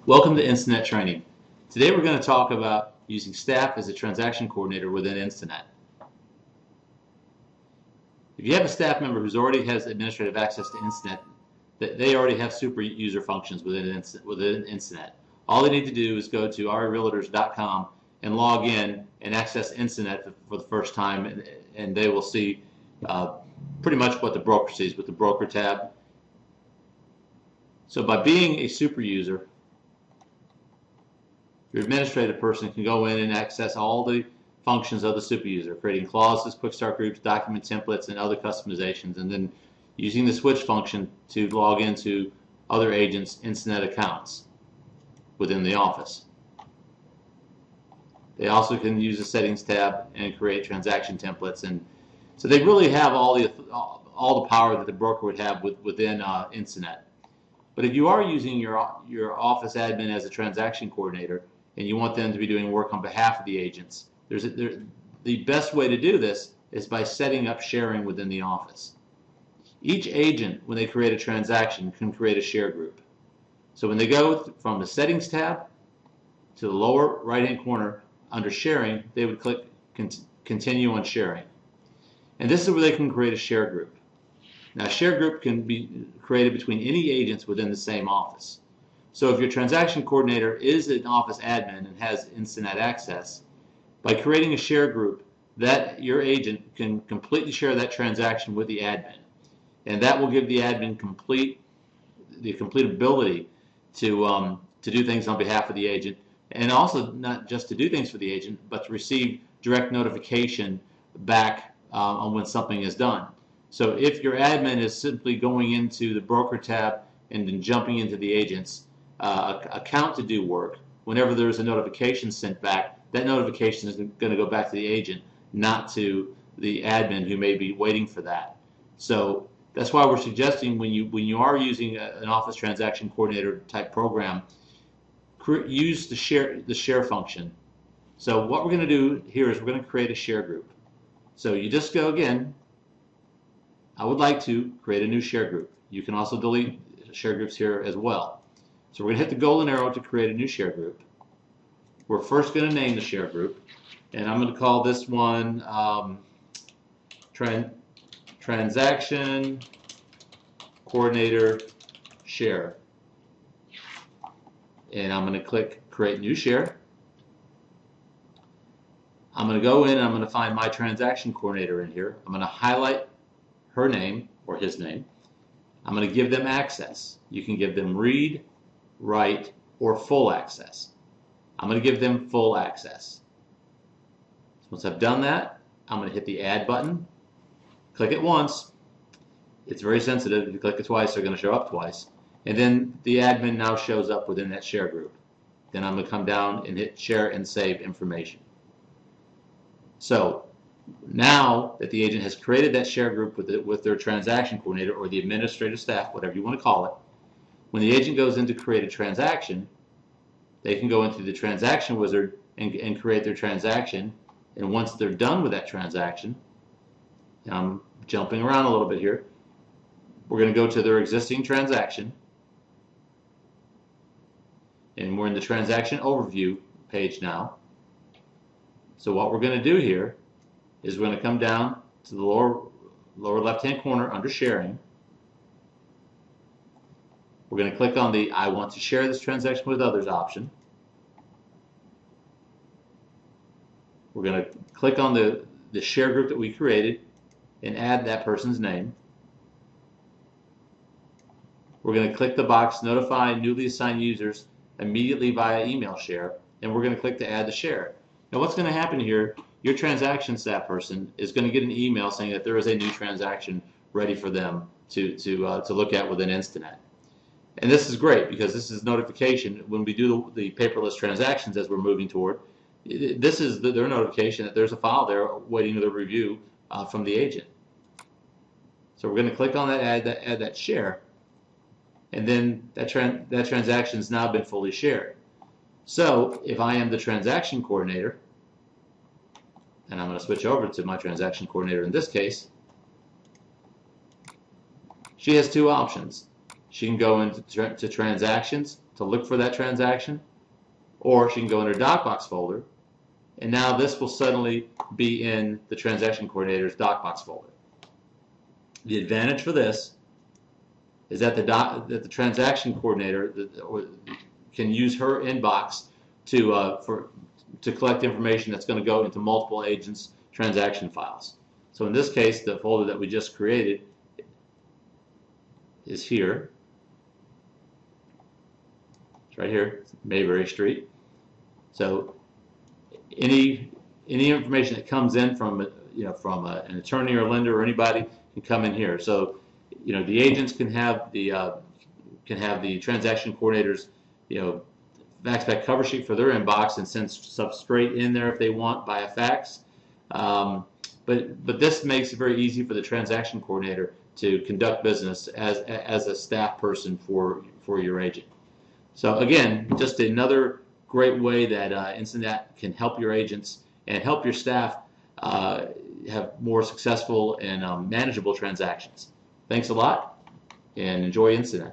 Welcome to Instanet Training. Today we're going to talk about using staff as a transaction coordinator within Instanet. If you have a staff member who already has administrative access to Instanet, they already have super user functions within Instanet. All they need to do is go to realtors.com and log in and access Instanet for the first time, and they will see pretty much what the broker sees with the broker tab. So by being a super user, your administrative person can go in and access all the functions of the super user, creating clauses, quick start groups, document templates, and other customizations, and then using the switch function to log into other agents' Instanet accounts within the office. They also can use the settings tab and create transaction templates, and so they really have all the power that the broker would have within Instanet. But if you are using your office admin as a transaction coordinator, and you want them to be doing work on behalf of the agents, the best way to do this is by setting up sharing within the office. Each agent, when they create a transaction, can create a share group. So when they go from the settings tab to the lower right hand corner under sharing, they would click continue on sharing. And this is where they can create a share group. Now, a share group can be created between any agents within the same office. So if your transaction coordinator is an office admin and has Instanet access, by creating a share group, that your agent can completely share that transaction with the admin. And that will give the admin the complete ability to do things on behalf of the agent, and also not just to do things for the agent, but to receive direct notification back on when something is done. So if your admin is simply going into the broker tab and then jumping into the agent's account to do work, whenever there's a notification sent back, that notification is going to go back to the agent, not to the admin who may be waiting for that. So that's why we're suggesting when you are using an office transaction coordinator type program, use the share function. So what we're going to do here is we're going to create a share group. So you just go again. I would like to create a new share group. You can also delete share groups here as well. So we're going to hit the golden arrow to create a new share group. We're first going to name the share group, and I'm going to call this one Transaction Coordinator Share. And I'm going to click Create New Share. I'm going to go in and I'm going to find my transaction coordinator in here. I'm going to highlight her name or his name. I'm going to give them access. You can give them read, write, or full access. I'm going to give them full access. So once I've done that, I'm going to hit the add button, click it once. It's very sensitive. If you click it twice, they're going to show up twice. And then the admin now shows up within that share group. Then I'm going to come down and hit share and save information. So now that the agent has created that share group with their transaction coordinator or the administrative staff, whatever you want to call it, when the agent goes in to create a transaction, they can go into the transaction wizard and create their transaction. And once they're done with that transaction, and I'm jumping around a little bit here, we're going to go to their existing transaction. And we're in the transaction overview page now. So what we're going to do here is we're going to come down to the lower left-hand corner under sharing. We're going to click on the I want to share this transaction with others option. We're going to click on the share group that we created and add that person's name. We're going to click the box Notify Newly Assigned Users immediately via email share, and we're going to click to add the share. Now what's going to happen here, your transaction staff person is going to get an email saying that there is a new transaction ready for them to look at within Instanet. And this is great because this is notification when we do the paperless transactions as we're moving toward. This is their notification that there's a file there waiting to the review from the agent. So we're going to click on that, add that share, and then that transaction has now been fully shared. So if I am the transaction coordinator, and I'm going to switch over to my transaction coordinator in this case, she has two options. She can go into transactions to look for that transaction, or she can go in her DocBox folder, and now this will suddenly be in the transaction coordinator's DocBox folder. The advantage for this is that the transaction coordinator can use her inbox to collect information that's going to go into multiple agents' transaction files. So in this case, the folder that we just created is here. It's right here, Mayberry Street. So any information that comes in from an attorney or lender or anybody can come in here. So the agents can have the transaction coordinators fax cover sheet for their inbox and send stuff straight in there if they want via fax. But this makes it very easy for the transaction coordinator to conduct business as a staff person for your agent. So again, just another great way that Instanet can help your agents and help your staff have more successful and manageable transactions. Thanks a lot, and enjoy Instanet.